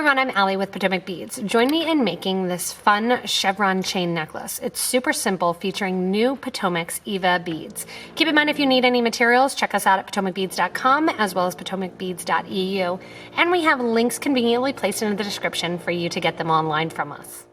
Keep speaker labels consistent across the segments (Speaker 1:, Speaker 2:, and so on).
Speaker 1: everyone, I'm Allie with Potomac Beads. Join me in making this fun chevron chain necklace. It's super simple, featuring new Potomac's Eva beads. Keep in mind, if you need any materials, check us out at PotomacBeads.com as well as PotomacBeads.eu. And we have links conveniently placed in the description for you to get them online from us.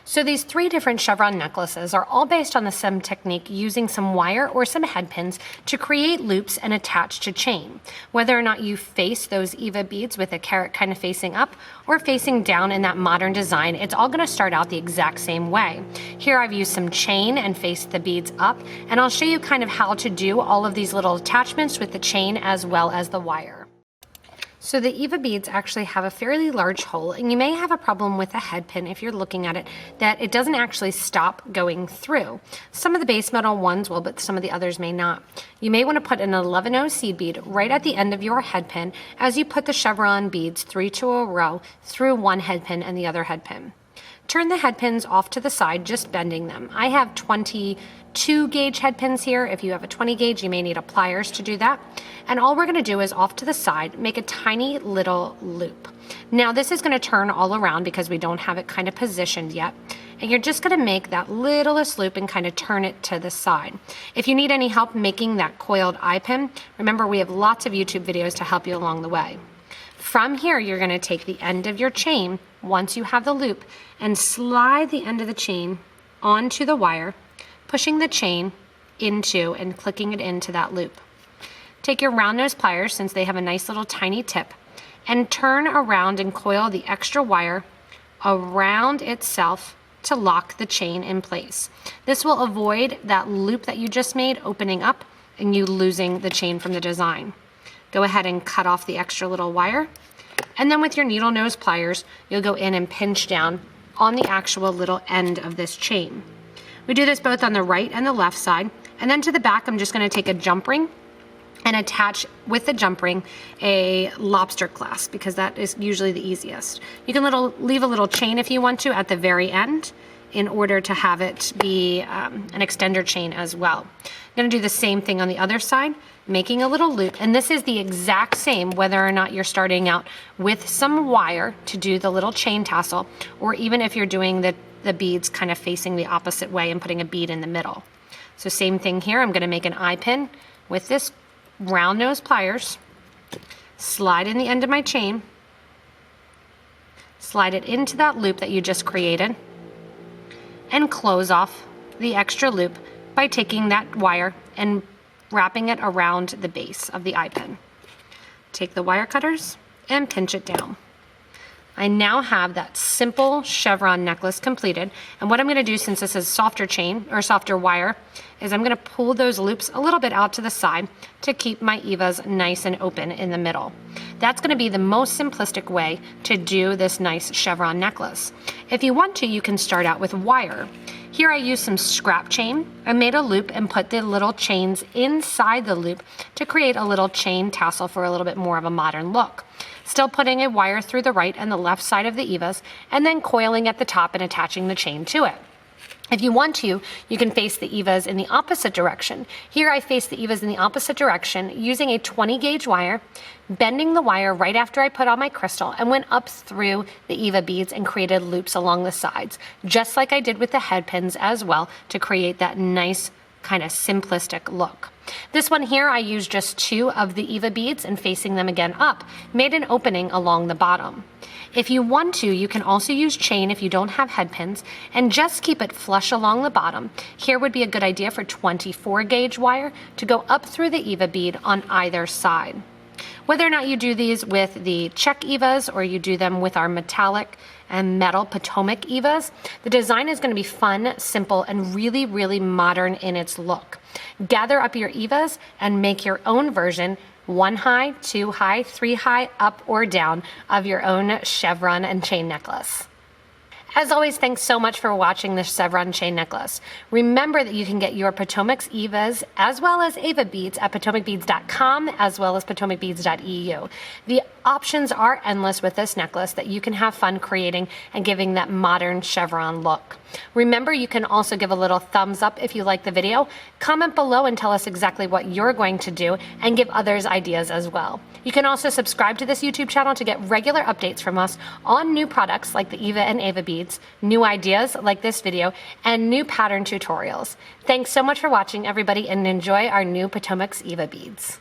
Speaker 1: So these 3 different chevron necklaces are all based on the same technique, using some wire or some head pins to create loops and attach to chain. Whether or not you face those Eva beads with a carrot kind of facing up or facing down in that modern design, it's all going to start out the exact same way. Here I've used some chain and faced the beads up, and I'll show you kind of how to do all of these little attachments with the chain as well as the wire. So the Eva beads actually have a fairly large hole, and you may have a problem with a head pin if you're looking at it, that it doesn't actually stop going through. Some of the base metal ones will, but some of the others may not. You may want to put an 11-0 seed bead right at the end of your head pin as you put the chevron beads 3 to a row through one head pin and the other head pin. Turn the head pins off to the side, just bending them. I have 22 gauge head pins here. If you have a 20 gauge, you may need a pliers to do that. And all we're gonna do is off to the side, make a tiny little loop. Now this is gonna turn all around because we don't have it kind of positioned yet. And you're just gonna make that littlest loop and kind of turn it to the side. If you need any help making that coiled eye pin, remember we have lots of YouTube videos to help you along the way. From here, you're gonna take the end of your chain, once you have the loop, and slide the end of the chain onto the wire, pushing the chain into and clicking it into that loop. Take your round nose pliers, since they have a nice little tiny tip, and turn around and coil the extra wire around itself to lock the chain in place. This will avoid that loop that you just made opening up and you losing the chain from the design. Go ahead and cut off the extra little wire, and then with your needle nose pliers, you'll go in and pinch down on the actual little end of this chain. We do this both on the right and the left side, and then to the back, I'm just gonna take a jump ring and attach with the jump ring a lobster clasp, because that is usually the easiest. You can leave a little chain if you want to at the very end in order to have it be an extender chain as well. I'm gonna do the same thing on the other side, making a little loop, and this is the exact same whether or not you're starting out with some wire to do the little chain tassel, or even if you're doing the beads kind of facing the opposite way and putting a bead in the middle. So same thing here, I'm gonna make an eye pin with this round nose pliers, slide in the end of my chain, slide it into that loop that you just created, and close off the extra loop by taking that wire and wrapping it around the base of the eye pin. Take the wire cutters and pinch it down. I now have that simple chevron necklace completed, and what I'm going to do, since this is softer chain or softer wire, is I'm going to pull those loops a little bit out to the side to keep my Evas nice and open in the middle. That's going to be the most simplistic way to do this nice chevron necklace. If you want to, you can start out with wire. Here I used some scrap chain. I made a loop and put the little chains inside the loop to create a little chain tassel for a little bit more of a modern look. Still putting a wire through the right and the left side of the Evas, and then coiling at the top and attaching the chain to it. If you want to, you can face the Evas in the opposite direction. Here I face the Evas in the opposite direction using a 20 gauge wire, bending the wire right after I put on my crystal, and went up through the Eva beads and created loops along the sides, just like I did with the head pins as well, to create that nice kind of simplistic look. This one here, I used just 2 of the Eva beads and facing them again up, made an opening along the bottom. If you want to, you can also use chain if you don't have head pins and just keep it flush along the bottom. Here would be a good idea for 24 gauge wire to go up through the Eva bead on either side. Whether or not you do these with the check Evas or you do them with our metallic and metal Potomac Evas, the design is going to be fun, simple, and really, really modern in its look. Gather up your Evas and make your own version, 1 high, 2 high, 3 high, up or down, of your own chevron and chain necklace. As always, thanks so much for watching this chevron chain necklace. Remember that you can get your Potomac's Evas as well as Eva beads at PotomacBeads.com as well as PotomacBeads.eu. The options are endless with this necklace that you can have fun creating and giving that modern chevron look. Remember, you can also give a little thumbs up if you like the video. Comment below and tell us exactly what you're going to do and give others ideas as well. You can also subscribe to this YouTube channel to get regular updates from us on new products like the Eva and Ava beads, new ideas like this video, and new pattern tutorials. Thanks so much for watching, everybody, and enjoy our new Potomac's Eva beads.